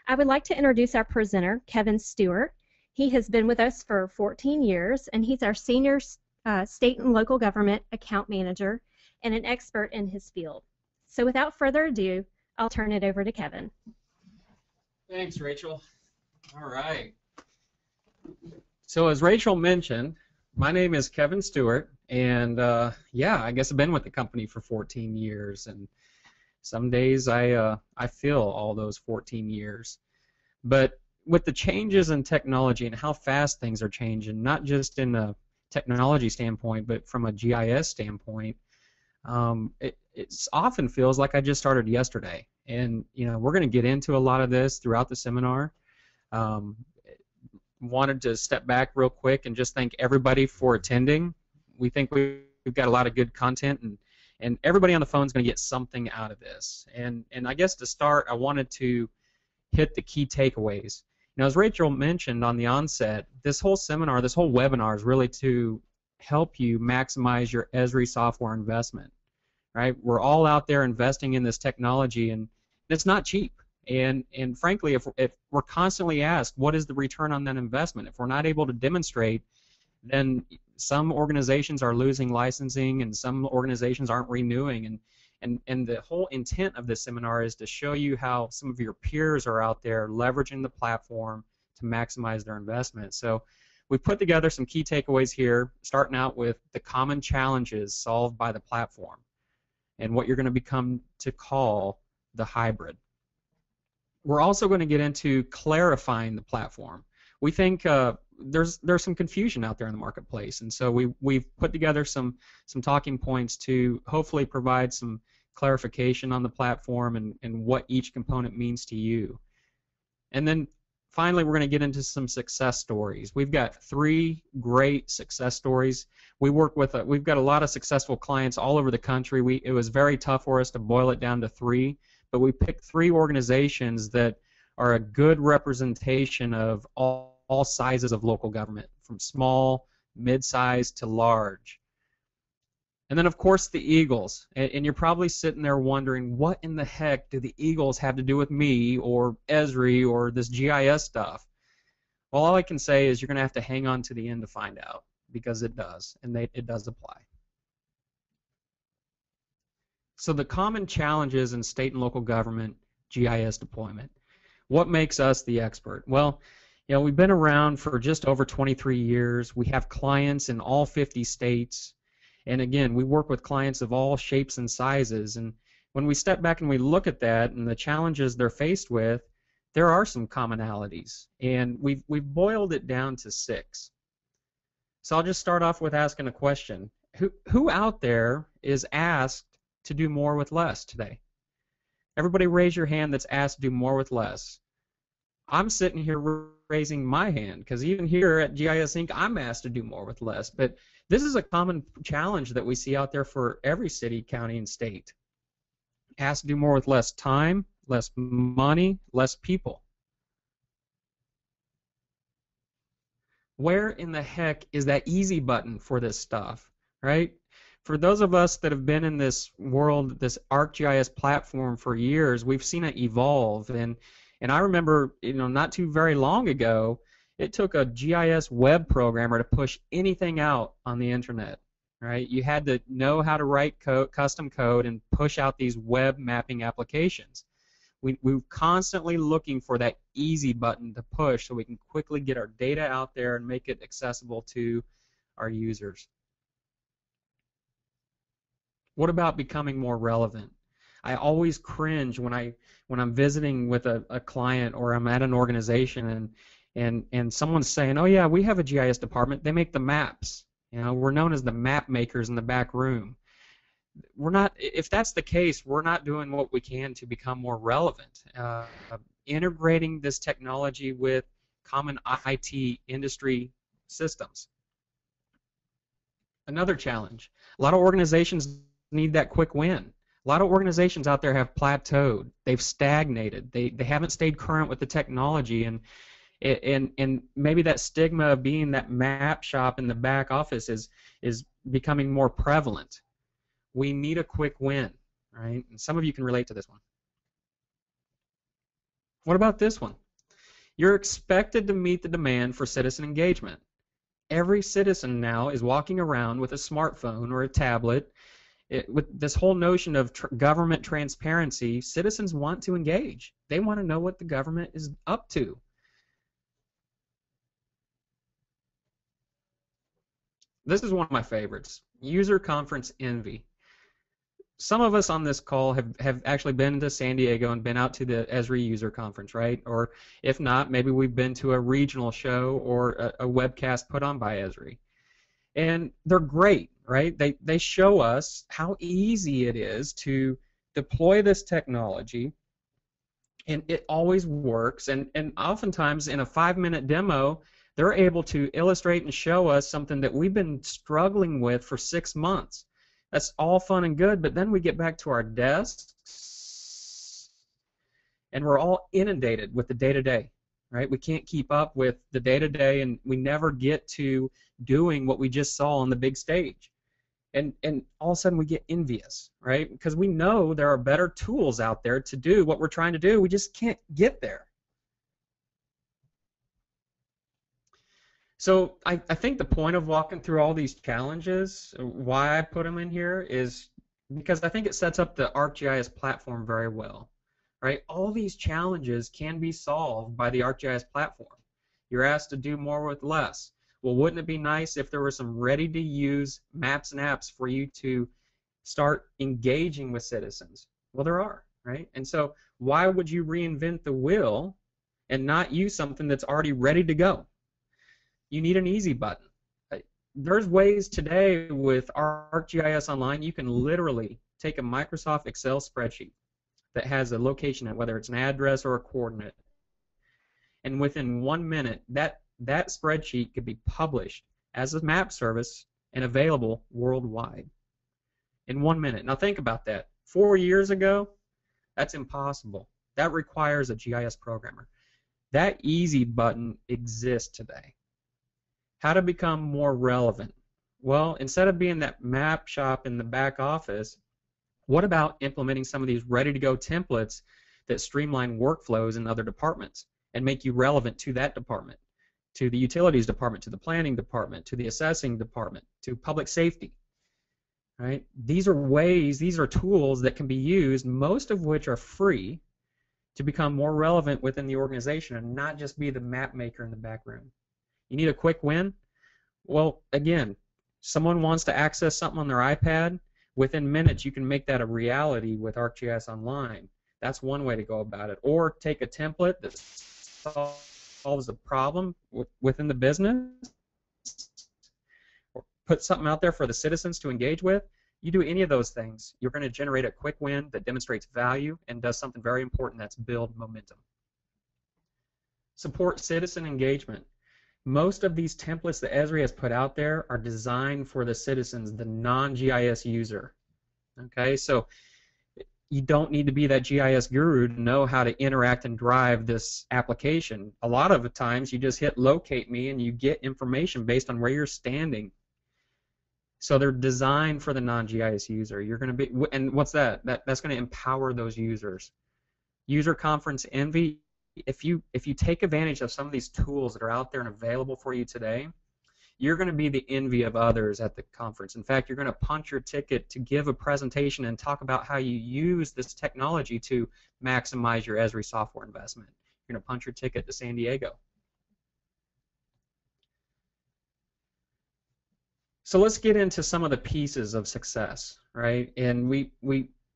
I would like to introduce our presenter, Kevin Stewart. He has been with us for 14 years, and he's our senior state and local government account manager and an expert in his field. So without further ado, I'll turn it over to Kevin. Thanks, Rachel. All right. So as Rachel mentioned, my name is Kevin Stewart, and yeah, I guess I've been with the company for 14 years, and some days I feel all those 14 years. But with the changes in technology and how fast things are changing, not just in a technology standpoint, but from a GIS standpoint, it often feels like I just started yesterday. And we're going to get into a lot of this throughout the seminar. Wanted to step back real quick and just thank everybody for attending. We think we've got a lot of good content, and everybody on the phone is going to get something out of this. And I guess to start, I wanted to hit the key takeaways. As Rachel mentioned on the onset, this whole seminar, this whole webinar is really to help you maximize your Esri software investment. Right? We're all out there investing in this technology, and it's not cheap. And frankly, if we're constantly asked, what is the return on that investment? If we're not able to demonstrate, then some organizations are losing licensing, and some organizations aren't renewing. And the whole intent of this seminar is to show you how some of your peers are out there leveraging the platform to maximize their investment. So we put together some key takeaways here, starting out with the common challenges solved by the platform and what you're going to become to call the hybrid. We're also going to get into clarifying the platform. We think there's some confusion out there in the marketplace, and so we've put together some talking points to hopefully provide some clarification on the platform and what each component means to you. And then finally, we're going to get into some success stories. We've got 3 great success stories. We've got a lot of successful clients all over the country. It was very tough for us to boil it down to 3, but we picked 3 organizations that are a good representation of all sizes of local government, from small, mid-size to large. And then, of course, the Eagles. And you're probably sitting there wondering, what in the heck do the Eagles have to do with me or Esri or this GIS stuff? Well, all I can say is you're going to have to hang on to the end to find out, because it does, and it does apply. So the common challenges in state and local government GIS deployment. What makes us the expert? Well, we've been around for just over 23 years. We have clients in all 50 states. And again, we work with clients of all shapes and sizes. And when we step back and we look at that and the challenges they're faced with, there are some commonalities. And we've boiled it down to 6. So I'll just start off with asking a question. Who out there is asked to do more with less today? Everybody raise your hand that's asked to do more with less. I'm sitting here raising my hand, because even here at GIS Inc., I'm asked to do more with less. But this is a common challenge that we see out there for every city, county, and state. Asked to do more with less time, less money, less people. Where in the heck is that easy button for this stuff, right? For those of us that have been in this world, this ArcGIS platform for years, we've seen it evolve. And I remember, not too very long ago, it took a GIS web programmer to push anything out on the internet, right? You had to know how to write custom code and push out these web mapping applications. We're constantly looking for that easy button to push so we can quickly get our data out there and make it accessible to our users. What about becoming more relevant? I always cringe when I'm visiting with a client or I'm at an organization and someone's saying, "Oh yeah, we have a GIS department. They make the maps. We're known as the map makers in the back room." We're not. If that's the case, we're not doing what we can to become more relevant. Integrating this technology with common IT industry systems. Another challenge. A lot of organizations need that quick win. A lot of organizations out there have plateaued. They've stagnated. They haven't stayed current with the technology, and maybe that stigma of being that map shop in the back office is becoming more prevalent. We need a quick win, right? And some of you can relate to this one. What about this one? You're expected to meet the demand for citizen engagement. Every citizen now is walking around with a smartphone or a tablet. With this whole notion of government transparency, citizens want to engage. They want to know what the government is up to. This is one of my favorites, user conference envy. Some of us on this call have actually been to San Diego and been out to the Esri user conference, right? Or if not, maybe we've been to a regional show or a webcast put on by Esri. And they're great, right? They show us how easy it is to deploy this technology, and it always works. And oftentimes in a 5-minute demo, they're able to illustrate and show us something that we've been struggling with for 6 months. That's all fun and good, but then we get back to our desks and we're all inundated with the day-to-day, right? We can't keep up with the day-to-day, and we never get to doing what we just saw on the big stage. And all of a sudden we get envious, right? Because we know there are better tools out there to do what we're trying to do. We just can't get there. So I think the point of walking through all these challenges, why I put them in here, is because I think it sets up the ArcGIS platform very well, right? All these challenges can be solved by the ArcGIS platform. You're asked to do more with less. Well, wouldn't it be nice if there were some ready-to-use maps and apps for you to start engaging with citizens? Well, there are, right? And so why would you reinvent the wheel and not use something that's already ready to go? You need an easy button. There's ways today with ArcGIS Online, you can literally take a Microsoft Excel spreadsheet that has a location, whether it's an address or a coordinate, and within 1 minute, that spreadsheet could be published as a map service and available worldwide in 1 minute. Now think about that. 4 years ago, that's impossible. That requires a GIS programmer. That easy button exists today. How to become more relevant? Well, instead of being that map shop in the back office, what about implementing some of these ready-to-go templates that streamline workflows in other departments and make you relevant to that department, to the utilities department, to the planning department, to the assessing department, to public safety, right? These are ways, these are tools that can be used, most of which are free, to become more relevant within the organization and not just be the map maker in the back room. You need a quick win? Well, again, someone wants to access something on their iPad, within minutes you can make that a reality with ArcGIS Online. That's one way to go about it. Or take a template that solves a problem within the business, or put something out there for the citizens to engage with. You do any of those things, you're going to generate a quick win that demonstrates value and does something very important, that's build momentum. Support citizen engagement. Most of these templates that Esri has put out there are designed for the citizens, the non-GIS user. Okay, so you don't need to be that GIS guru to know how to interact and drive this application. A lot of the times you just hit locate me and you get information based on where you're standing. So they're designed for the non-GIS user. You're going to be, and what's that? That's going to empower those users. User conference envy. If you take advantage of some of these tools that are out there and available for you today, you're going to be the envy of others at the conference. In fact, you're going to punch your ticket to give a presentation and talk about how you use this technology to maximize your Esri software investment. You're going to punch your ticket to San Diego. So let's get into some of the pieces of success, right? And we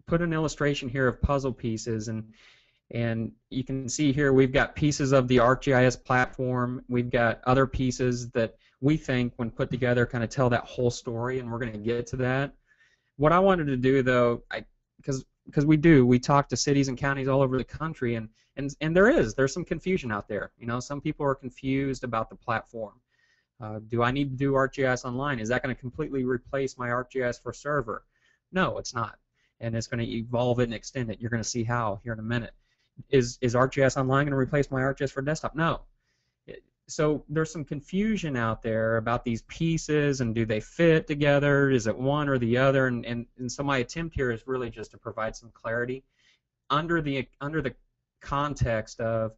put an illustration here of puzzle pieces, and you can see here we've got pieces of the ArcGIS platform. We've got other pieces that we think, when put together, kind of tell that whole story, and we're going to get to that. What I wanted to do, though, because we talk to cities and counties all over the country, and there's some confusion out there. You know, some people are confused about the platform. Do I need to do ArcGIS Online? Is that going to completely replace my ArcGIS for server? No, it's not, and it's going to evolve it and extend it. You're going to see how here in a minute. Is ArcGIS Online going to replace my ArcGIS for desktop? No. So there's some confusion out there about these pieces, and do they fit together? Is it one or the other? And so my attempt here is really just to provide some clarity. Under the context of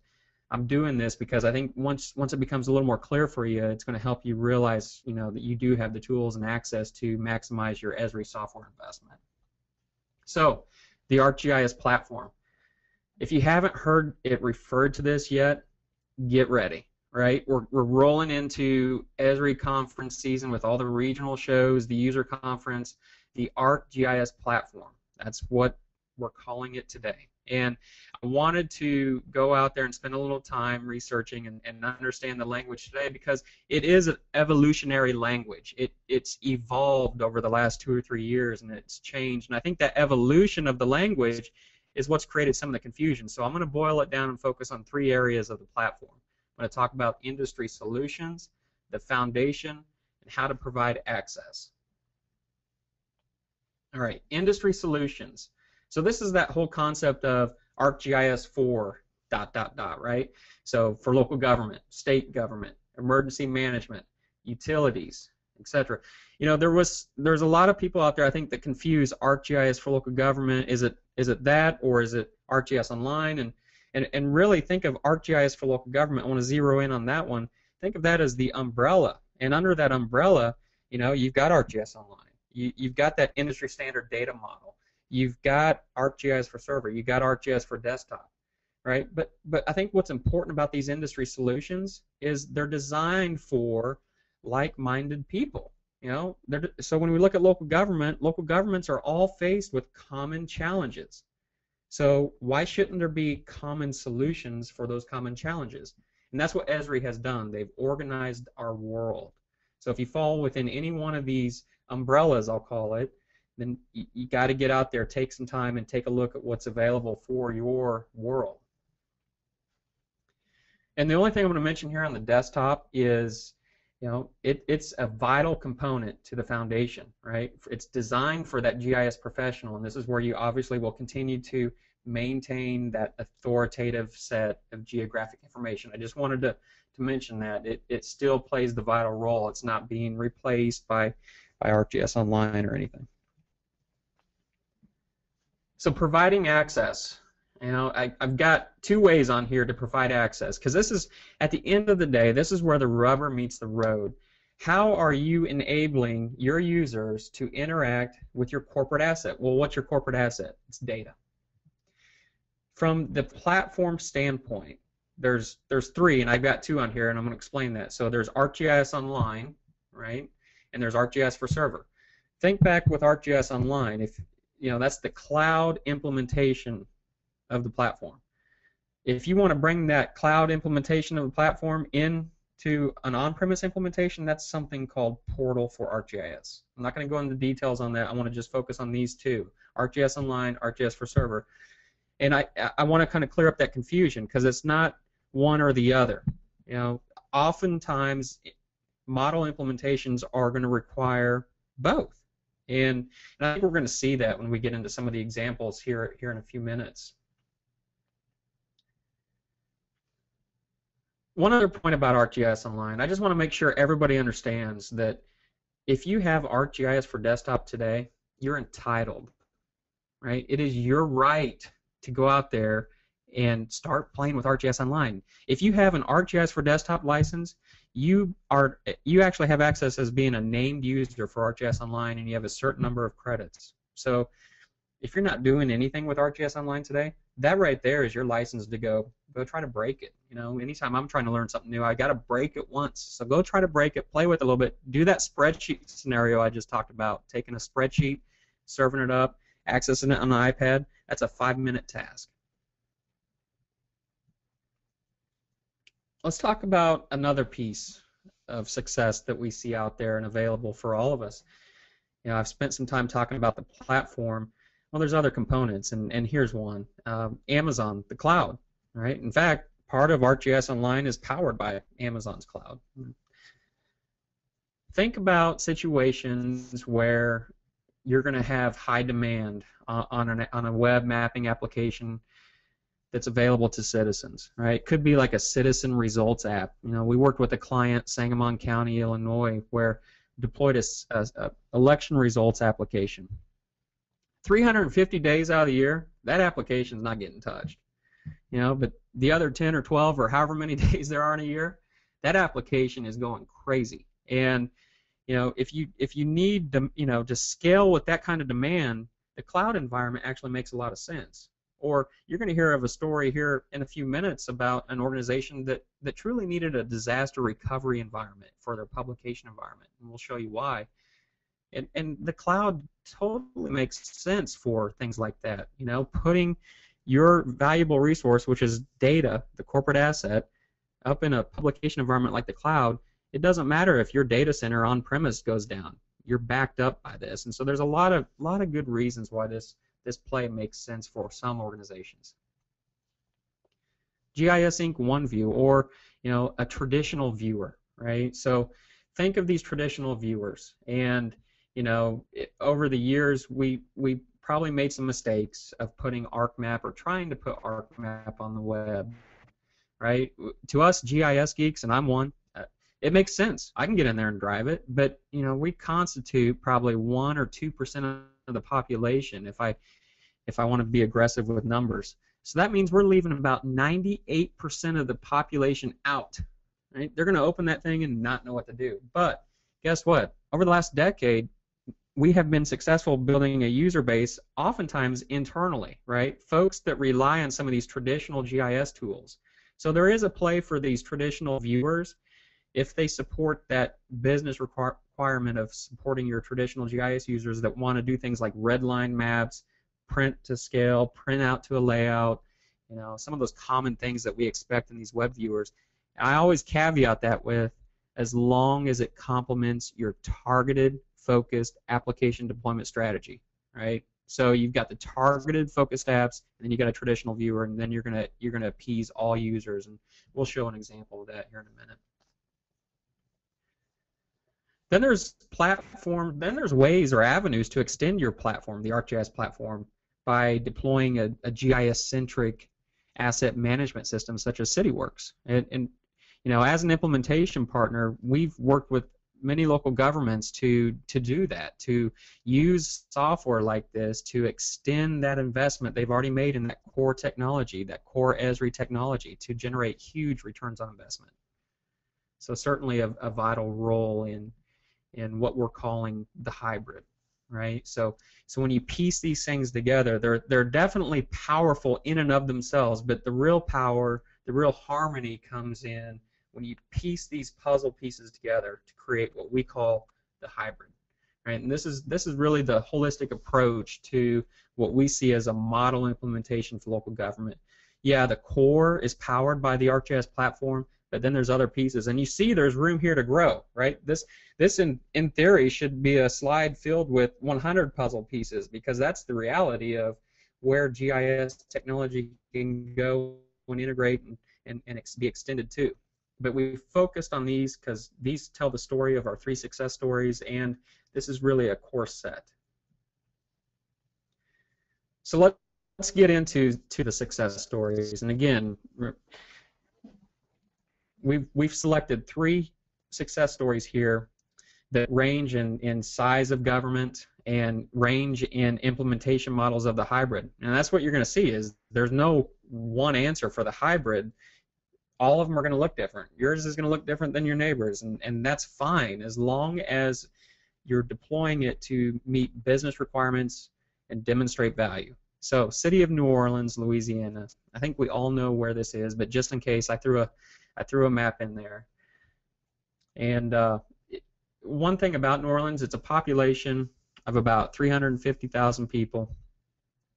I'm doing this because I think once it becomes a little more clear for you, it's going to help you realize, that you do have the tools and access to maximize your Esri software investment. So, the ArcGIS platform. If you haven't heard it referred to this yet, get ready, right? We're rolling into Esri conference season with all the regional shows, the user conference, the ArcGIS platform. That's what we're calling it today. And I wanted to go out there and spend a little time researching and understand the language today because it is an evolutionary language. It's evolved over the last 2 or 3 years and it's changed. And I think that evolution of the language is what's created some of the confusion. So I'm going to boil it down and focus on 3 areas of the platform. I'm going to talk about industry solutions, the foundation, and how to provide access. All right, industry solutions. So this is that whole concept of ArcGIS for ... right? So for local government, state government, emergency management, utilities, etc. There's a lot of people out there I think that confuse ArcGIS for local government. Is it that or is it ArcGIS Online? And really think of ArcGIS for local government. I want to zero in on that one. Think of that as the umbrella, and under that umbrella, you've got ArcGIS Online. You've got that industry standard data model. You've got ArcGIS for server. You've got ArcGIS for desktop, right? But I think what's important about these industry solutions is they're designed for like-minded people. So when we look at local governments are all faced with common challenges. So why shouldn't there be common solutions for those common challenges? And that's what Esri has done. They've organized our world. So if you fall within any one of these umbrellas, I'll call it, then you got to get out there, take some time, and take a look at what's available for your world. And the only thing I'm going to mention here on the desktop is, it's a vital component to the foundation, right? It's designed for that GIS professional, and this is where you obviously will continue to maintain that authoritative set of geographic information. I just wanted to mention that. It still plays the vital role. It's not being replaced by ArcGIS Online or anything. So providing access. I've got 2 ways on here to provide access because this is, at the end of the day, this is where the rubber meets the road. How are you enabling your users to interact with your corporate asset? Well, what's your corporate asset? It's data. From the platform standpoint, there's 3, and I've got 2 on here, and I'm going to explain that. So there's ArcGIS Online, right, and there's ArcGIS for server. Think back with ArcGIS Online. If that's the cloud implementation of the platform. If you want to bring that cloud implementation of the platform into an on-premise implementation, that's something called Portal for ArcGIS. I'm not going to go into details on that. I want to just focus on these 2, ArcGIS Online, ArcGIS for server. And I want to kind of clear up that confusion because it's not one or the other. Oftentimes model implementations are going to require both. And I think we're going to see that when we get into some of the examples here in a few minutes. One other point about ArcGIS Online, I just want to make sure everybody understands that if you have ArcGIS for desktop today, you're entitled, right? It is your right to go out there and start playing with ArcGIS Online. If you have an ArcGIS for desktop license, you actually have access as being a named user for ArcGIS Online, and you have a certain number of credits. So if you're not doing anything with ArcGIS Online today, that right there is your license to go try to break it. Anytime I'm trying to learn something new, I got to break it once. So go try to break it, play with it a little bit, do that spreadsheet scenario I just talked about, taking a spreadsheet, serving it up, accessing it on the iPad. That's a 5-minute task. Let's talk about another piece of success that we see out there and available for all of us. I've spent some time talking about the platform. Well, there's other components, and here's one. Amazon, the cloud, right? In fact, part of ArcGIS Online is powered by Amazon's cloud. Think about situations where you're going to have high demand on a web mapping application that's available to citizens, right? It could be like a citizen results app. We worked with a client, Sangamon County, Illinois, where deployed a election results application. 350 days out of the year, that application is not getting touched. but the other 10 or 12 or however many days there are in a year, that application is going crazy. And if you need to scale with that kind of demand, the cloud environment actually makes a lot of sense. Or you're going to hear of a story here in a few minutes about an organization that truly needed a disaster recovery environment for their publication environment, and we'll show you why. And the cloud totally makes sense for things like that. Putting your valuable resource, which is data, the corporate asset, up in a publication environment like the cloud, it doesn't matter if your data center on premise goes down. You're backed up by this, and so there's a lot of good reasons why this play makes sense for some organizations. GIS Inc. OneView, or a traditional viewer, right? So think of these traditional viewers, and over the years we probably made some mistakes of putting ArcMap or trying to put ArcMap on the web, right? To us GIS geeks, and I'm one, it makes sense. I can get in there and drive it, but we constitute probably 1 or 2% of the population if I want to be aggressive with numbers. So that means we're leaving about 98% of the population out. Right? They're going to open that thing and not know what to do. But guess what? Over the last decade, we have been successful building a user base, oftentimes internally, right? Folks that rely on some of these traditional GIS tools. So there is a play for these traditional viewers if they support that business requirement of supporting your traditional GIS users that want to do things like redline maps, print to scale, print out to a layout, some of those common things that we expect in these web viewers. I always caveat that with as long as it complements your targeted, focused application deployment strategy, right? So you've got the targeted, focused apps, and then you got a traditional viewer, and then you're gonna appease all users, and we'll show an example of that here in a minute. Then there's ways or avenues to extend your platform, the ArcGIS platform, by deploying a GIS-centric asset management system such as CityWorks. And as an implementation partner, we've worked with many local governments to do that, to use software like this to extend that investment they've already made in that core technology, that core Esri technology, to generate huge returns on investment. So certainly a vital role in what we're calling the hybrid, right? So when you piece these things together, they're definitely powerful in and of themselves, but the real power, the real harmony comes in when you piece these puzzle pieces together to create what we call the hybrid, right? And this is really the holistic approach to what we see as a model implementation for local government. Yeah, the core is powered by the ArcGIS platform, but then there's other pieces, and you see there's room here to grow, right? This in theory should be a slide filled with 100 puzzle pieces, because that's the reality of where GIS technology can go and integrate and be extended to. But we focused on these because these tell the story of our 3 success stories, and this is really a core set. So let's get into the success stories, and again, we've selected 3 success stories here that range in size of government and range in implementation models of the hybrid. And that's what you're going to see is there's no one answer for the hybrid. All of them are going to look different. Yours is going to look different than your neighbor's, and that's fine as long as you're deploying it to meet business requirements and demonstrate value. So, City of New Orleans, Louisiana. I think we all know where this is, but just in case, I threw a map in there. And one thing about New Orleans, it's a population of about 350,000 people.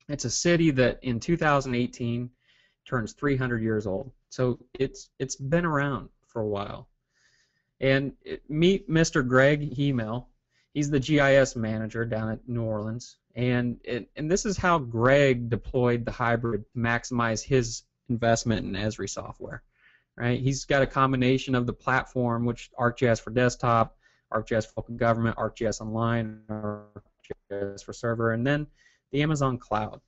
It's a city that in 2018 turns 300 years old. So it's been around for a while. And meet Mr. Greg Hemel. He's the GIS manager down at New Orleans. And this is how Greg deployed the hybrid to maximize his investment in Esri software. Right? He's got a combination of the platform, which ArcGIS for desktop, ArcGIS for local government, ArcGIS online, ArcGIS for server, and then the Amazon cloud.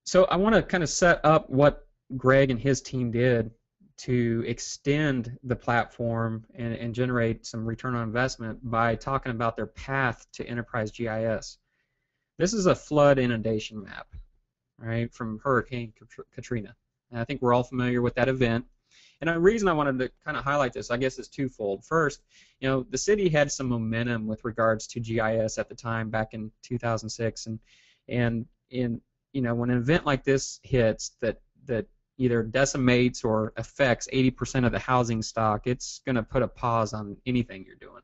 So I want to kind of set up what Greg and his team did to extend the platform and generate some return on investment by talking about their path to enterprise GIS. This is a flood inundation map. right, from Hurricane Katrina. And I think we're all familiar with that event. And the reason I wanted to kind of highlight this, I guess, is twofold. First, the city had some momentum with regards to GIS at the time, back in 2006, and when an event like this hits that either decimates or affects 80% of the housing stock, it's going to put a pause on anything you're doing.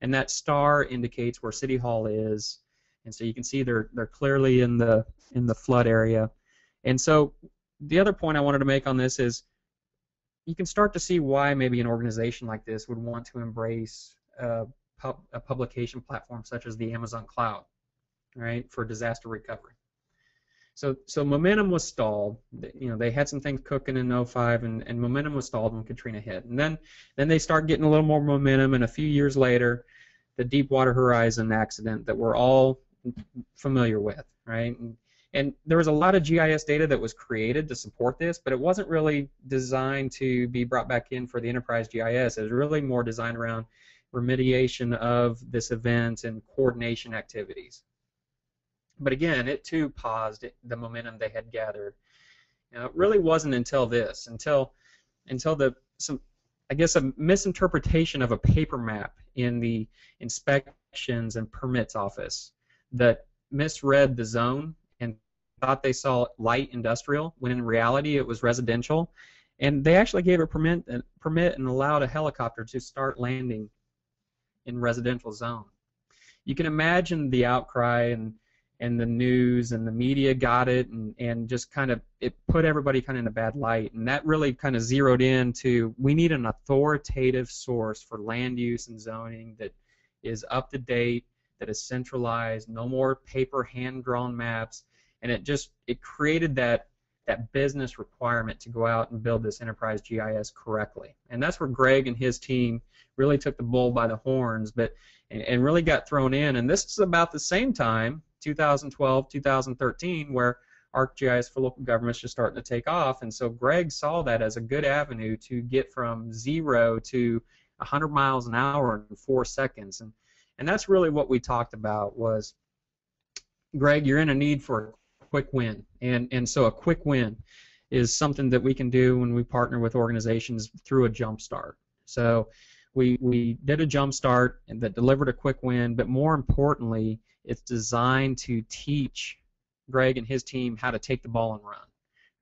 And that star indicates where City Hall is, and so you can see they're clearly in the flood area. And so the other point I wanted to make on this is you can start to see why maybe an organization like this would want to embrace a publication platform such as the Amazon Cloud, right, for disaster recovery. So momentum was stalled. They had some things cooking in '05, and momentum was stalled when Katrina hit. And then they start getting a little more momentum, and a few years later, the Deepwater Horizon accident that we're all familiar with, right? And there was a lot of GIS data that was created to support this, but it wasn't really designed to be brought back in for the enterprise GIS. It was really more designed around remediation of this event and coordination activities. But again, it too paused the momentum they had gathered. It really wasn't until a misinterpretation of a paper map in the inspections and permits office that misread the zone and thought they saw light industrial when in reality it was residential, and they actually gave a permit and allowed a helicopter to start landing in residential zone. You can imagine the outcry and the news and the media got it, and just kind of it put everybody kind of in a bad light, and that really kind of zeroed in to we need an authoritative source for land use and zoning that is up to date, that is centralized, no more paper hand-drawn maps, and it created that business requirement to go out and build this enterprise GIS correctly. And that's where Greg and his team really took the bull by the horns, and really got thrown in. And this is about the same time, 2012, 2013, where ArcGIS for local governments just starting to take off. And so Greg saw that as a good avenue to get from 0 to 100 miles an hour in 4 seconds. And that's really what we talked about was, Greg, you're in a need for a quick win. And so a quick win is something that we can do when we partner with organizations through a jumpstart. So we did a jumpstart that delivered a quick win, but more importantly, it's designed to teach Greg and his team how to take the ball and run,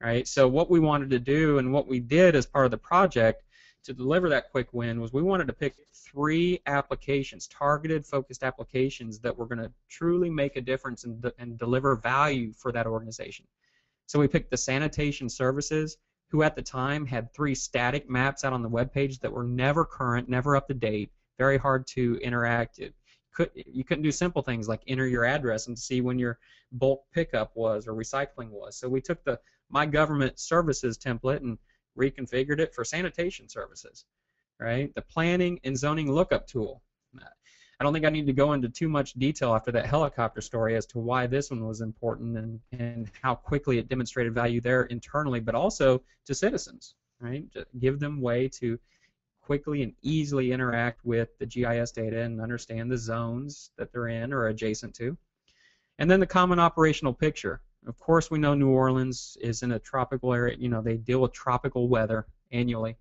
right? So what we wanted to do and what we did as part of the project to deliver that quick win was we wanted to pick 3 applications, targeted, focused applications that were going to truly make a difference and deliver value for that organization. So we picked the sanitation services, who at the time had 3 static maps out on the web page that were never current, never up to date, very hard to interact. You couldn't do simple things like enter your address and see when your bulk pickup was or recycling was. So we took the My Government Services template and reconfigured it for sanitation services, right? The planning and zoning lookup tool. I don't think I need to go into too much detail after that helicopter story as to why this one was important and how quickly it demonstrated value there internally, but also to citizens, right? To give them way to quickly and easily interact with the GIS data and understand the zones that they're in or adjacent to. And then the common operational picture. Of course, we know New Orleans is in a tropical area. They deal with tropical weather annually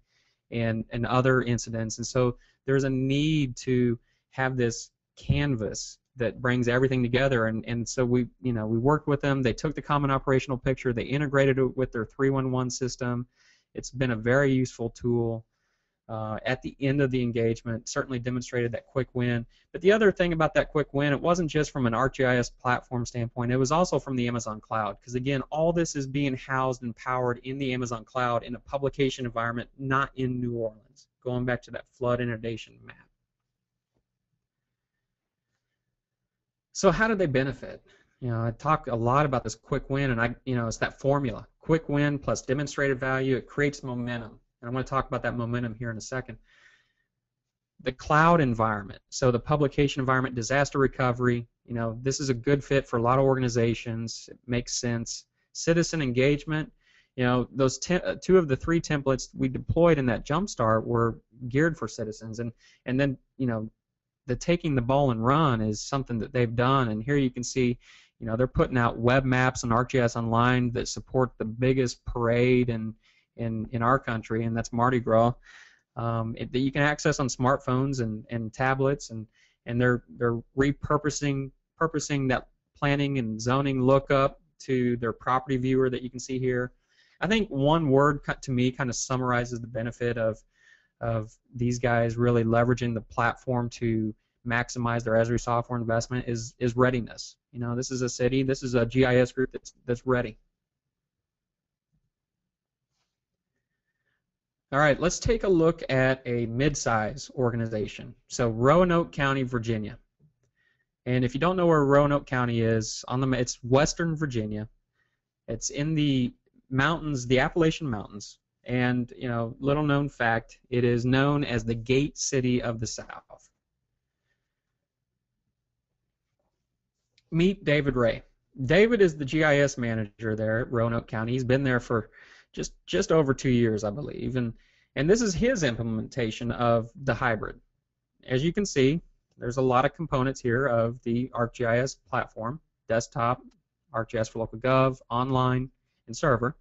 and other incidents. And so there's a need to have this canvas that brings everything together. And so we worked with them. They took the common operational picture. They integrated it with their 311 system. It's been a very useful tool. At the end of the engagement, certainly demonstrated that quick win. But the other thing about that quick win, it wasn't just from an ArcGIS platform standpoint, it was also from the Amazon Cloud. Because again, all this is being housed and powered in the Amazon Cloud in a publication environment, not in New Orleans. Going back to that flood inundation map. So how did they benefit? I talk a lot about this quick win, and it's that formula. Quick win plus demonstrated value, it creates momentum. And I'm going to talk about that momentum here in a second. The cloud environment, so the publication environment, disaster recovery, this is a good fit for a lot of organizations. It makes sense. Citizen engagement, those 2 of the 3 templates we deployed in that jumpstart were geared for citizens. And then, the taking the ball and run is something that they've done. And here you can see, You know, they're putting out web maps on ArcGIS Online that support the biggest parade in our country, and that's Mardi Gras. That you can access on smartphones and tablets, and they're purposing that planning and zoning lookup to their property viewer that you can see here. I think one word to me kind of summarizes the benefit of these guys really leveraging the platform to maximize their Esri software investment is readiness. You know, this is a city, this is a GIS group that's ready. All right, let's take a look at a mid-size organization. So Roanoke County, Virginia. And if you don't know where Roanoke County is, it's western Virginia. It's in the mountains, the Appalachian Mountains. And, you know, little known fact, it is known as the Gate City of the South. Meet David Ray. David is the GIS manager there at Roanoke County. He's been there for just over 2 years, I believe, and this is his implementation of the hybrid. As you can see, there's a lot of components here of the ArcGIS platform: desktop, ArcGIS for local gov, online, and server,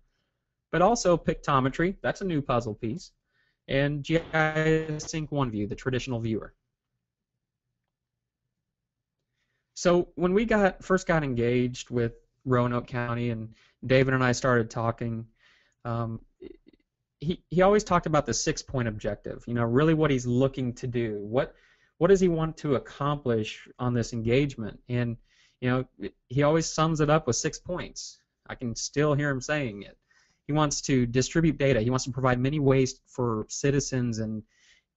but also pictometry. That's a new puzzle piece, and GIS Sync One View, the traditional viewer. So when we first got engaged with Roanoke County, and David and I started talking, he always talked about the 6-point objective. You know, really what he's looking to do. What does he want to accomplish on this engagement? And you know, he always sums it up with 6 points. I can still hear him saying it. He wants to distribute data. He wants to provide many ways for citizens and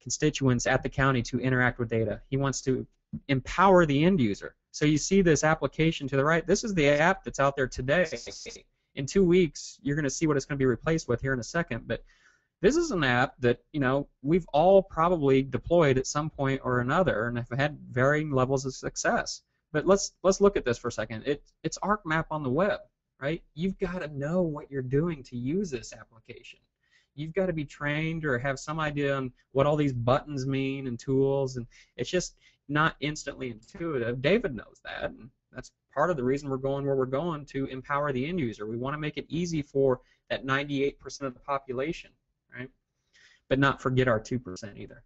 constituents at the county to interact with data. He wants to empower the end user. So you see this application to the right. This is the app that's out there today. In 2 weeks, you're going to see what it's going to be replaced with here in a second. But this is an app that, you know, we've all probably deployed at some point or another, and have had varying levels of success. But let's look at this for a second. It's ArcMap on the web, right? You've got to know what you're doing to use this application. You've got to be trained or have some idea on what all these buttons mean and tools, and it's just not instantly intuitive. David knows that, and that's part of the reason we're going where we're going, to empower the end user. We want to make it easy for that 98% of the population, right? But not forget our 2% either.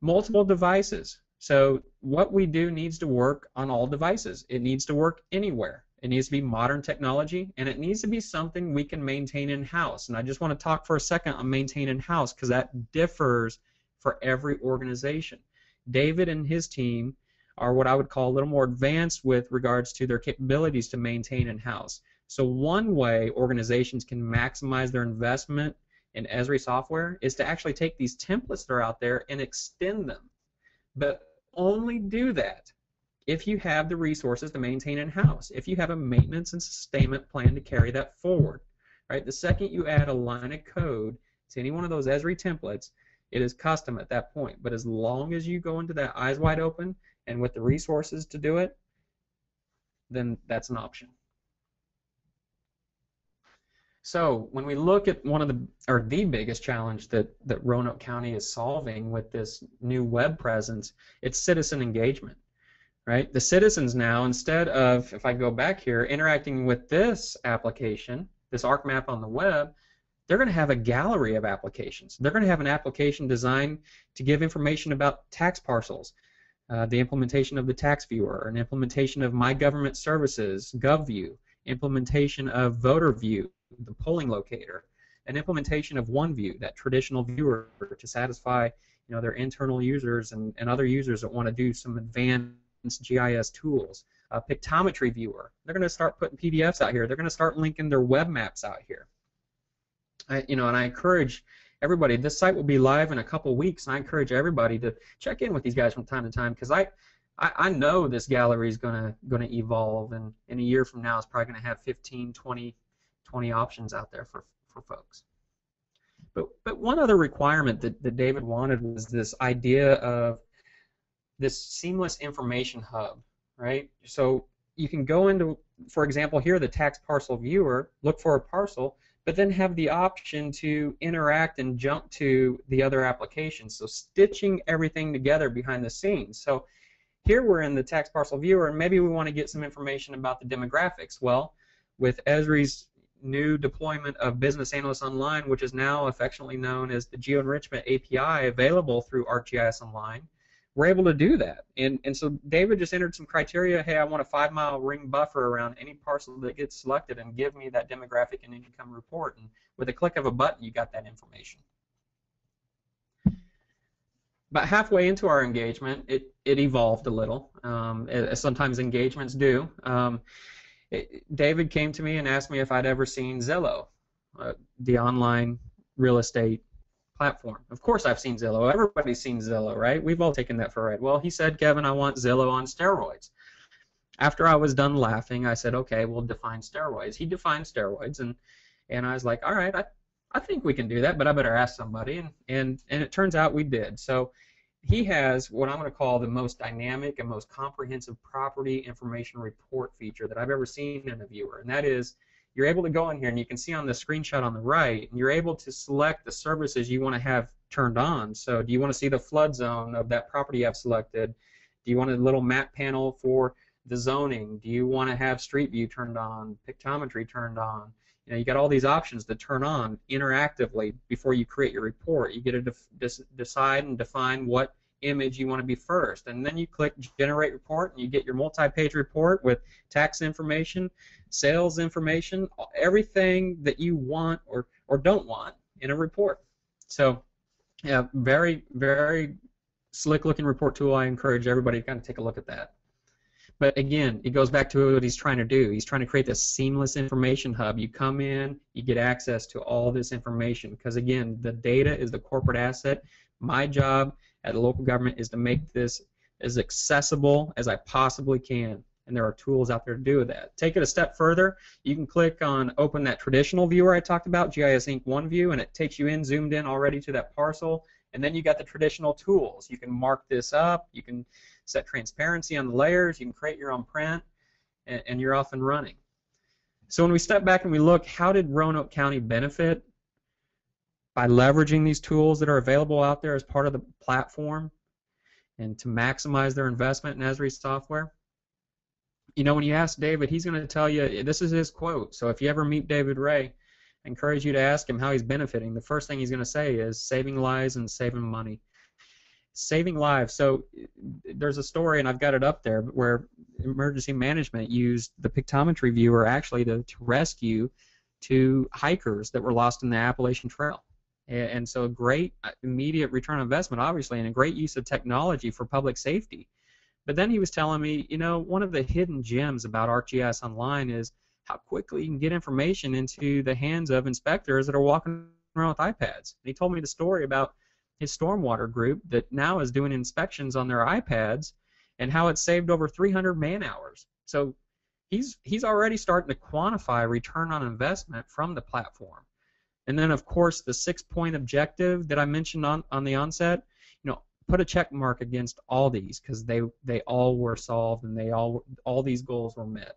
Multiple devices. So what we do needs to work on all devices. It needs to work anywhere. It needs to be modern technology, and it needs to be something we can maintain in-house. And I just want to talk for a second on maintain in-house, because that differs for every organization. David and his team are what I would call a little more advanced with regards to their capabilities to maintain in-house. So one way organizations can maximize their investment in Esri software is to actually take these templates that are out there and extend them. But only do that if you have the resources to maintain in-house, if you have a maintenance and sustainment plan to carry that forward. Right? The second you add a line of code to any one of those Esri templates, it is custom at that point. But as long as you go into that eyes wide open and with the resources to do it, then that's an option. So when we look at the biggest challenge that Roanoke County is solving with this new web presence, it's citizen engagement. Right? The citizens now, instead of, if I go back here, interacting with this application, this ArcMap on the web, they're going to have a gallery of applications. They're going to have an application designed to give information about tax parcels, the implementation of the tax viewer, an implementation of My Government Services, GovView, implementation of VoterView, the polling locator, an implementation of OneView, that traditional viewer to satisfy, you know, their internal users and other users that want to do some advanced GIS tools. A pictometry viewer. They're going to start putting PDFs out here. They're going to start linking their web maps out here. And I encourage everybody. This site will be live in a couple weeks, and I encourage everybody to check in with these guys from time to time, because I know this gallery is going to evolve, and in a year from now, it's probably going to have 15, 20 options out there for folks. But one other requirement that David wanted was this idea of this seamless information hub, right? So you can go into, for example, here the tax parcel viewer, look for a parcel, but then have the option to interact and jump to the other applications. So stitching everything together behind the scenes. So here we're in the tax parcel viewer, and maybe we want to get some information about the demographics. Well, with Esri's new deployment of Business Analyst Online, which is now affectionately known as the Geo-Enrichment API available through ArcGIS Online, we're able to do that. And so David just entered some criteria. Hey, I want a 5-mile ring buffer around any parcel that gets selected, and give me that demographic and income report. And with a click of a button, you got that information. About halfway into our engagement, it evolved a little, as sometimes engagements do. David came to me and asked me if I'd ever seen Zillow, the online real estate platform. Of course I've seen Zillow. Everybody's seen Zillow, right? We've all taken that for a ride. Well, he said, Kevin, I want Zillow on steroids. After I was done laughing, I said, okay, we'll define steroids. He defined steroids, and I was like, all right, I think we can do that, but I better ask somebody, and it turns out we did. So he has what I'm going to call the most dynamic and most comprehensive property information report feature that I've ever seen in a viewer, and that is, you're able to go in here, and you can see on the screenshot on the right, and you're able to select the services you want to have turned on. So do you want to see the flood zone of that property you have selected? Do you want a little map panel for the zoning? Do you want to have Street View turned on, pictometry turned on? You know, you got all these options to turn on interactively before you create your report. You get to decide and define what image you want to be first, and then you click generate report, and you get your multi-page report with tax information, sales information, everything that you want or don't want in a report. So yeah, very, very slick looking report tool. I encourage everybody to kind of take a look at that. But again, it goes back to what he's trying to do. He's trying to create this seamless information hub. You come in, you get access to all this information, because again, the data is the corporate asset. My job at a local government is to make this as accessible as I possibly can, and there are tools out there to do that. Take it a step further, you can click on open that traditional viewer I talked about, GIS Inc. One View, and it takes you in, zoomed in already to that parcel, and then you got the traditional tools. You can mark this up, you can set transparency on the layers, you can create your own print, and you're off and running. So when we step back and we look, how did Roanoke County benefit by leveraging these tools that are available out there as part of the platform and to maximize their investment in Esri software? You know, when you ask David, he's going to tell you, this is his quote, so if you ever meet David Ray, I encourage you to ask him how he's benefiting. The first thing he's going to say is saving lives and saving money. Saving lives. So there's a story, and I've got it up there, where emergency management used the pictometry viewer actually to rescue 2 hikers that were lost in the Appalachian Trail. And so a great immediate return on investment, obviously, and a great use of technology for public safety. But then he was telling me, you know, one of the hidden gems about ArcGIS Online is how quickly you can get information into the hands of inspectors that are walking around with iPads. And he told me the story about his stormwater group that now is doing inspections on their iPads, and how it's saved over 300 man hours. So he's already starting to quantify return on investment from the platform. And then, of course, the 6-point objective that I mentioned on the onset, you know, put a check mark against all these, because they all were solved, and all these goals were met.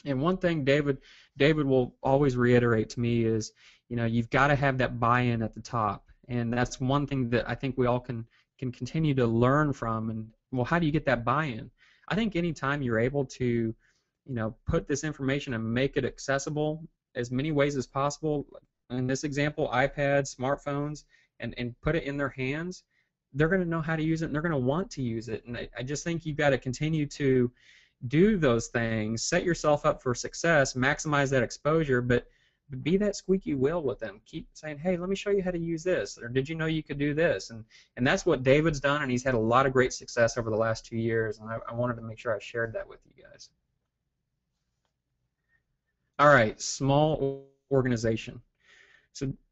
And one thing David will always reiterate to me is, you know, you've got to have that buy-in at the top, and that's one thing that I think we all can continue to learn from. And well, how do you get that buy-in? I think anytime you're able to, you know, put this information and make it accessible as many ways as possible, in this example, iPads, smartphones, and put it in their hands, they're going to know how to use it, and they're going to want to use it. And I just think you've got to continue to do those things, set yourself up for success, maximize that exposure, but be that squeaky wheel with them. Keep saying, hey, let me show you how to use this, or did you know you could do this? And that's what David's done, and he's had a lot of great success over the last 2 years, and I wanted to make sure I shared that with you guys. All right, small organization.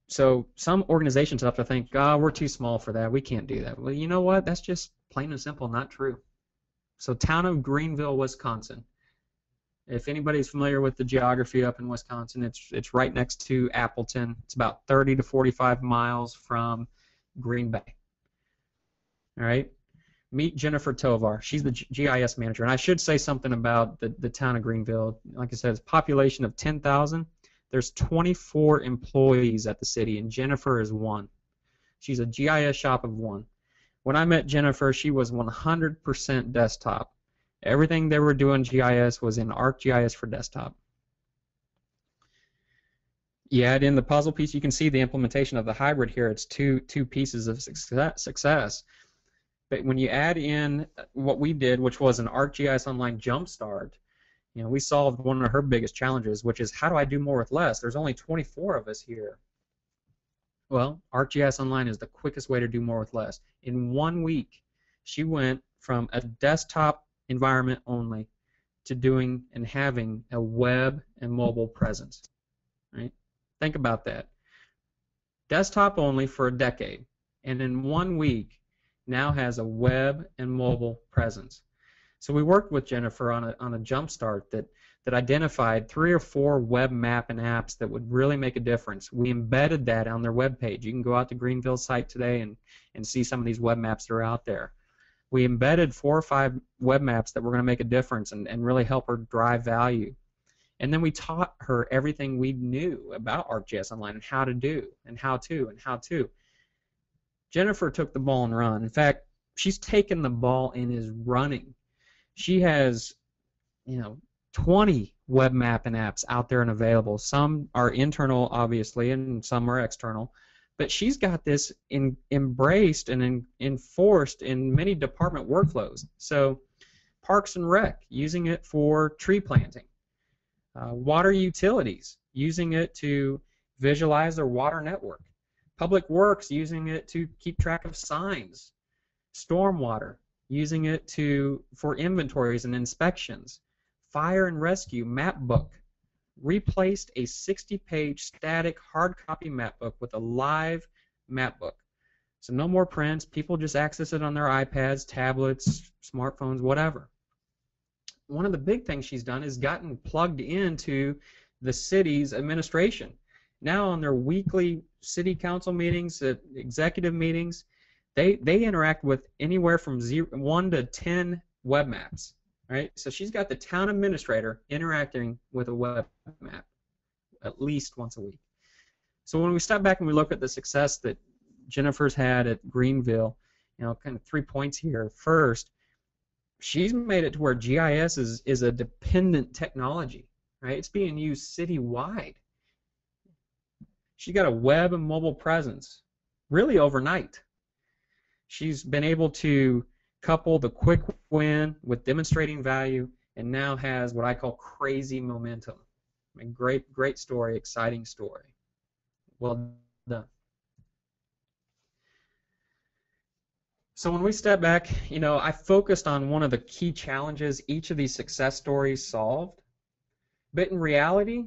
So some organizations have to think, oh, we're too small for that. We can't do that. Well, you know what? That's just plain and simple not true. So town of Greenville, Wisconsin. If anybody's familiar with the geography up in Wisconsin, it's right next to Appleton. It's about 30 to 45 miles from Green Bay. All right? Meet Jennifer Tovar. She's the GIS manager. And I should say something about the town of Greenville. Like I said, it's a population of 10,000. There's 24 employees at the city, and Jennifer is one. She's a GIS shop of one. When I met Jennifer, she was 100% desktop. Everything they were doing GIS was in ArcGIS for desktop. You add in the puzzle piece, you can see the implementation of the hybrid here. It's two pieces of success. But when you add in what we did, which was an ArcGIS Online Jumpstart, we solved one of her biggest challenges, which is how do I do more with less? There's only 24 of us here. Well, ArcGIS Online is the quickest way to do more with less. In 1 week, she went from a desktop environment only to doing and having a web and mobile presence. Right? Think about that. Desktop only for a decade, and in 1 week now has a web and mobile presence. So we worked with Jennifer on a jumpstart that identified 3 or 4 web map and apps that would really make a difference. We embedded that on their web page. You can go out to Greenville's site today and see some of these web maps that are out there. We embedded 4 or 5 web maps that were going to make a difference and really help her drive value. And then we taught her everything we knew about ArcGIS Online and how to do and how to. Jennifer took the ball and run. In fact, she's taken the ball and is running. She has, 20 web map and apps out there and available. Some are internal, obviously, and some are external. But she's got this embraced and enforced in many department workflows. So Parks and Rec, using it for tree planting. Water utilities, using it to visualize their water network. Public Works, using it to keep track of signs. Stormwater, using it for inventories and inspections. Fire and Rescue, map book. Replaced a 60-page static hard copy map book with a live map book. So no more prints. People just access it on their iPads, tablets, smartphones, whatever. One of the big things she's done is gotten plugged into the city's administration. Now on their weekly city council meetings, executive meetings, they interact with anywhere from 1 to 10 web maps. Right? So she's got the town administrator interacting with a web map at least once a week. So when we step back and we look at the success that Jennifer's had at Greenville, kind of 3 points here. First, she's made it to where GIS is a dependent technology. Right? It's being used citywide. She got a web and mobile presence really overnight. She's been able to couple the quick win with demonstrating value, and now has what I call crazy momentum. I mean, great story, exciting story. Well done. So when we step back, I focused on one of the key challenges each of these success stories solved, but in reality,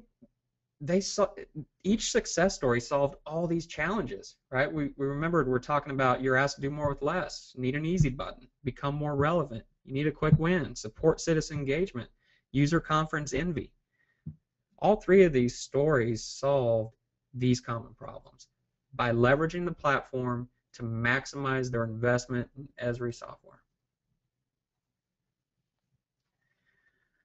each success story solved all these challenges, right? We remembered we're talking about you're asked to do more with less, need an easy button, become more relevant, you need a quick win, support citizen engagement, user conference envy. All 3 of these stories solved these common problems by leveraging the platform to maximize their investment in Esri software.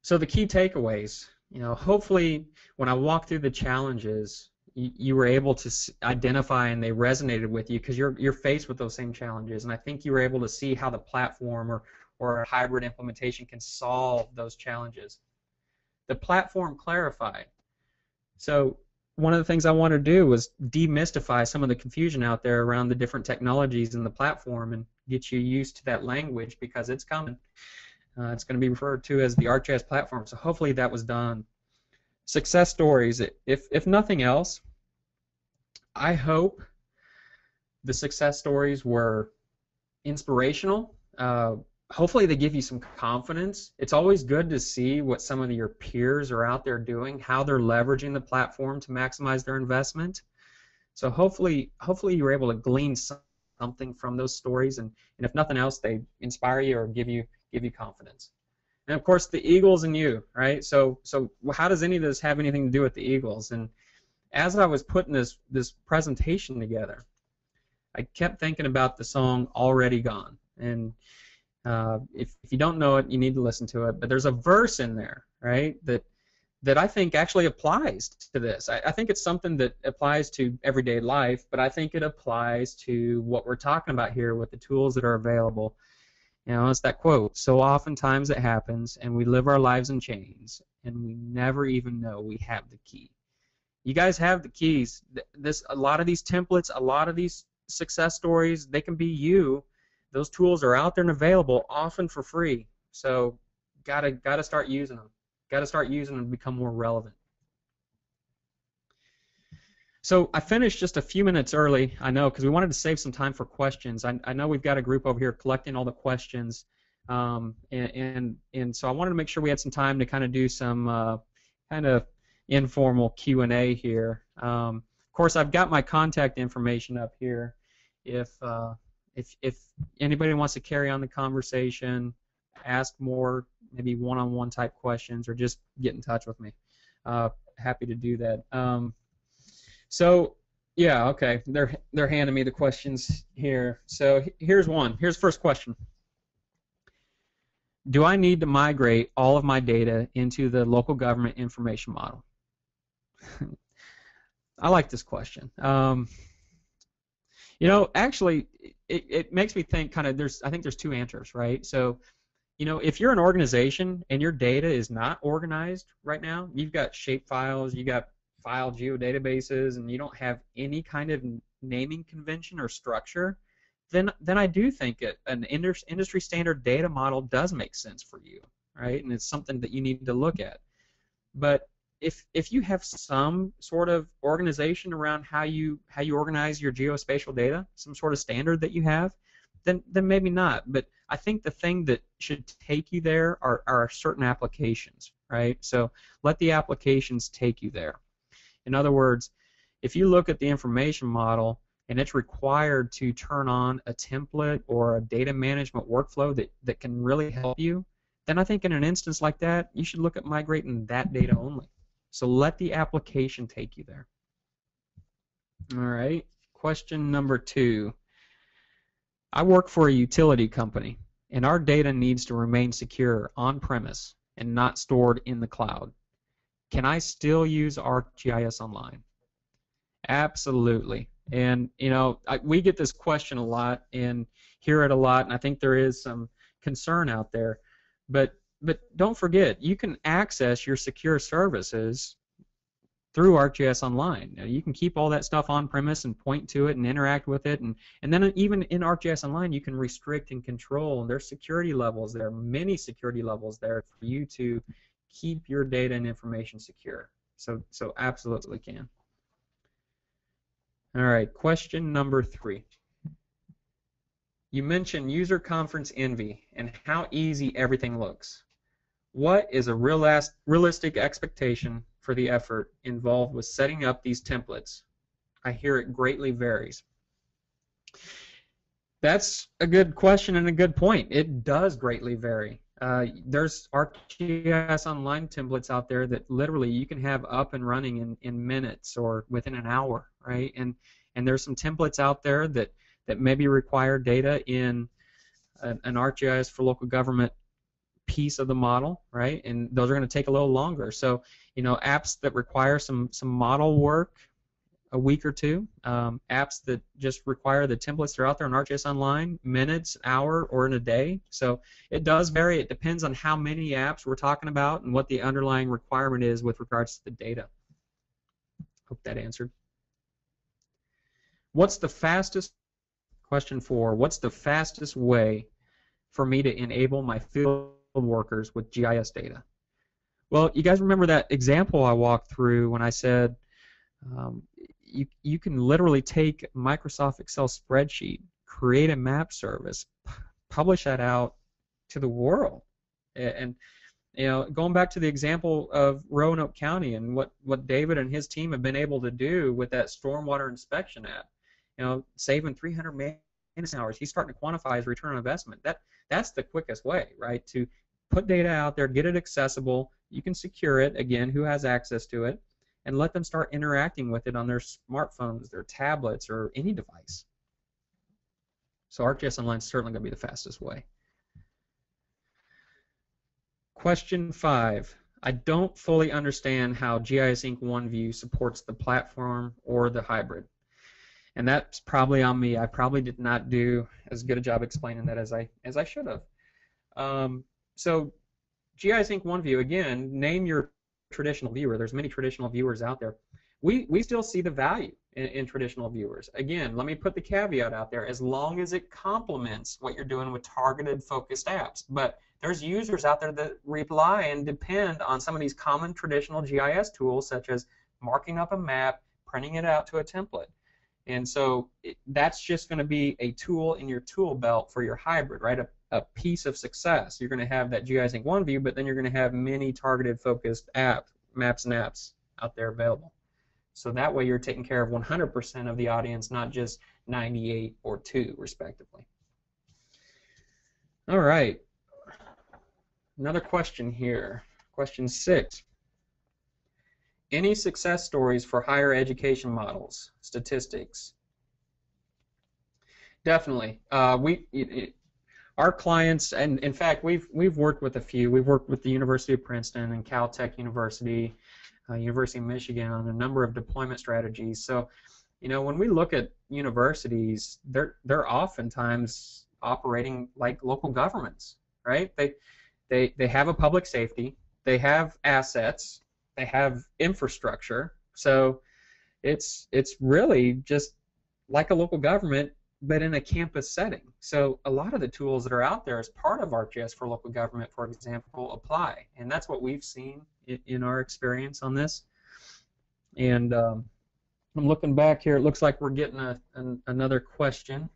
So the key takeaways, hopefully when I walk through the challenges, you were able to identify and they resonated with you because you're faced with those same challenges, and I think you were able to see how the platform or a hybrid implementation can solve those challenges. The platform clarified. So one of the things I wanted to do was demystify some of the confusion out there around the different technologies in the platform and get you used to that language because it's coming. It's going to be referred to as the ArcGIS platform, so hopefully that was done. Success stories, if nothing else, I hope the success stories were inspirational. Hopefully they give you some confidence. It's always good to see what some of your peers are out there doing, how they're leveraging the platform to maximize their investment. So hopefully you were able to glean something from those stories, and if nothing else, they inspire you or give you confidence. And of course, the Eagles and you, right? So how does any of this have anything to do with the Eagles? And as I was putting this presentation together, I kept thinking about the song "Already Gone." And if you don't know it, you need to listen to it. But there's a verse in there, right, that that I think actually applies to this. I think it's something that applies to everyday life, but I think it applies to what we're talking about here with the tools that are available. You know, it's that quote, so oftentimes it happens and we live our lives in chains and we never even know we have the key. You guys have the keys. A lot of these templates, a lot of these success stories, they can be you. Those tools are out there and available, often for free. So gotta start using them. Gotta start using them to become more relevant. So I finished just a few minutes early, I know, because we wanted to save some time for questions. I know we've got a group over here collecting all the questions, and so I wanted to make sure we had some time to kind of do some kind of informal Q&A here. Of course, I've got my contact information up here. If anybody wants to carry on the conversation, ask more maybe one-on-one type questions, or just get in touch with me, happy to do that. So yeah, okay, they're handing me the questions here. So here's one. Here's the first question. Do I need to migrate all of my data into the local government information model? I like this question. You know, actually, it makes me think kind of I think there's two answers, right? So, you know, if you're an organization and your data is not organized right now, you've got shape files, you got file geodatabases, and you don't have any kind of naming convention or structure, then I do think an industry standard data model does make sense for you, right? And it's something that you need to look at. But if you have some sort of organization around how you organize your geospatial data, some sort of standard that you have, then maybe not. But I think the thing that should take you there are certain applications, right? So let the applications take you there. In other words, if you look at the information model and it's required to turn on a template or a data management workflow that can really help you, then I think in an instance like that, you should look at migrating that data only. So let the application take you there. All right, question number 2. I work for a utility company, and our data needs to remain secure on-premise and not stored in the cloud. Can I still use ArcGIS Online? Absolutely. And you know, we get this question a lot and hear it a lot, and I think there is some concern out there. But don't forget, you can access your secure services through ArcGIS Online. You can keep all that stuff on premise and point to it and interact with it, and then even in ArcGIS Online you can restrict and control, and there's security levels there, many security levels there for you to keep your data and information secure. So absolutely can. All right, question number 3. You mentioned user conference envy and how easy everything looks. What is a realistic expectation for the effort involved with setting up these templates? I hear it greatly varies. That's a good question and a good point. It does greatly vary. There's ArcGIS Online templates out there that literally you can have up and running in minutes or within an hour, right? And there's some templates out there that maybe require data in an ArcGIS for local government piece of the model, right? And those are going to take a little longer. So, you know, apps that require some model work, a week or two. Apps that just require the templates that are out there on ArcGIS Online, minutes, hour, or in a day. So it does vary. It depends on how many apps we're talking about and what the underlying requirement is with regards to the data. Hope that answered. Question 4, what's the fastest way for me to enable my field workers with GIS data? Well, you guys remember that example I walked through when I said you can literally take Microsoft Excel spreadsheet, create a map service, publish that out to the world. And you know, going back to the example of Roanoke County and what David and his team have been able to do with that stormwater inspection app, you know, saving 300 maintenance hours. He's starting to quantify his return on investment. That's the quickest way, right? To put data out there, get it accessible. You can secure it, again, who has access to it, and let them start interacting with it on their smartphones, their tablets, or any device. So ArcGIS Online is certainly going to be the fastest way. Question 5. I don't fully understand how GIS Inc. OneView supports the platform or the hybrid. And that's probably on me. I probably did not do as good a job explaining that as I should have. So GIS Inc. OneView, again, name your traditional viewer. There's many traditional viewers out there. We still see the value in traditional viewers. Again, let me put the caveat out there, as long as it complements what you're doing with targeted focused apps. But there's users out there that rely and depend on some of these common traditional GIS tools, such as marking up a map, printing it out to a template. And so that's just going to be a tool in your tool belt for your hybrid, right? A piece of success. You're going to have that GIS Inc. OneView, but then you're going to have many targeted focused maps and apps out there available. So that way you're taking care of 100% of the audience, not just 98 or 2 respectively. All right. Another question here. Question 6. Any success stories for higher education models, statistics? Definitely. Our clients, and in fact, we've worked with a few. We've worked with the University of Princeton and Caltech University, University of Michigan on a number of deployment strategies. So, when we look at universities, they're oftentimes operating like local governments, right? They have a public safety, they have assets, they have infrastructure. So it's really just like a local government, but in a campus setting. So a lot of the tools that are out there as part of ArcGIS for local government, for example, apply. And that's what we've seen in our experience on this. And I'm looking back here. It looks like we're getting another question.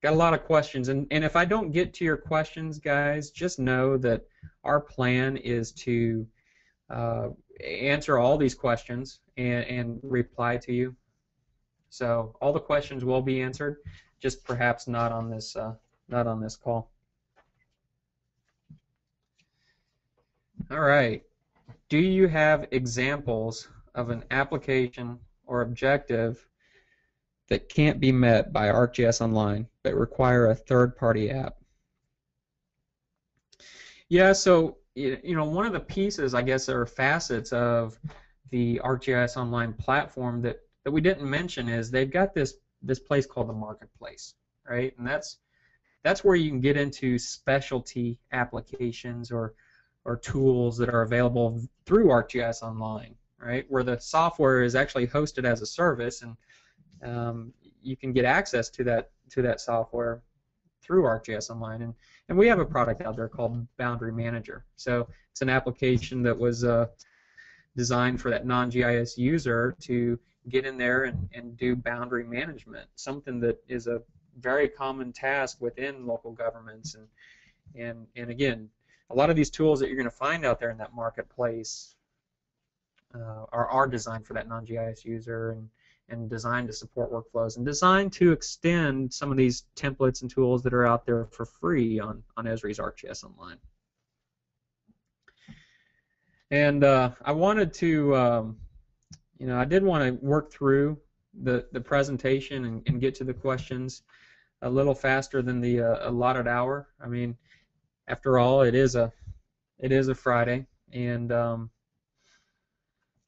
Got a lot of questions. And if I don't get to your questions, guys, just know that our plan is to answer all these questions and reply to you. So all the questions will be answered, just perhaps not on this call. All right. Do you have examples of an application or objective that can't be met by ArcGIS Online but require a third-party app? Yeah. So one of the pieces, I guess, or facets of the ArcGIS Online platform that we didn't mention is they've got this place called the marketplace, right? And that's where you can get into specialty applications or tools that are available through ArcGIS Online, right? Where the software is actually hosted as a service, and you can get access to that software through ArcGIS Online. And we have a product out there called Boundary Manager. So it's an application that was designed for that non-GIS user to get in there and do boundary management, something that is a very common task within local governments. And again, a lot of these tools that you're going to find out there in that marketplace are designed for that non-GIS user and designed to support workflows and designed to extend some of these templates and tools that are out there for free on Esri's ArcGIS Online. And I wanted to I did want to work through the presentation and get to the questions a little faster than the allotted hour. I mean, after all, it is a Friday, and I'm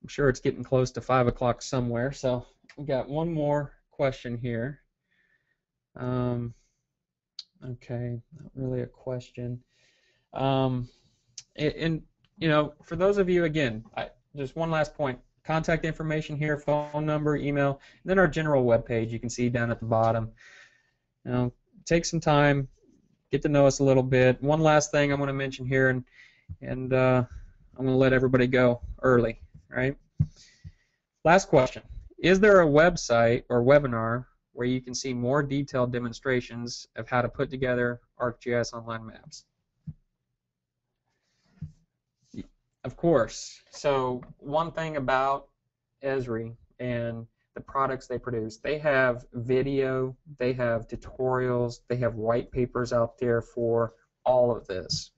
sure it's getting close to 5 o'clock somewhere. So we got one more question here. Okay, not really a question. For those of you, again, just one last point. Contact information here, phone number, email, and then our general web page you can see down at the bottom. Take some time, get to know us a little bit. One last thing I want to mention here, and I'm going to let everybody go early, right? Last question. Is there a website or webinar where you can see more detailed demonstrations of how to put together ArcGIS Online maps? Of course. So one thing about Esri and the products they produce, they have video, they have tutorials, they have white papers out there for all of this.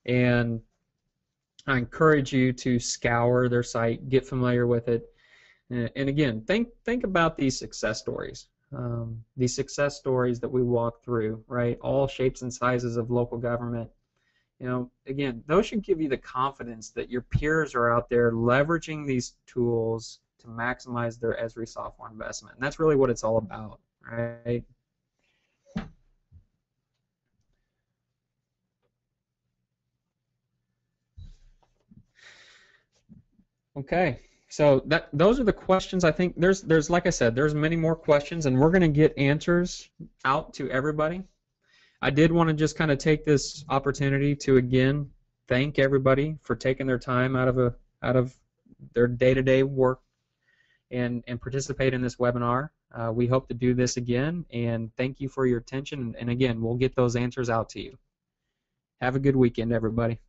And I encourage you to scour their site, get familiar with it, and again, think about these success stories. These success stories that we walk through, right? All shapes and sizes of local government. You know, again, those should give you the confidence that your peers are out there leveraging these tools to maximize their Esri software investment. And that's really what it's all about, right? Okay, so those are the questions. I think there's like I said, there's many more questions, and we're going to get answers out to everybody. I did want to just kind of take this opportunity to again thank everybody for taking their time out of their day-to-day work and participate in this webinar. We hope to do this again, and thank you for your attention. And again, we'll get those answers out to you. Have a good weekend, everybody.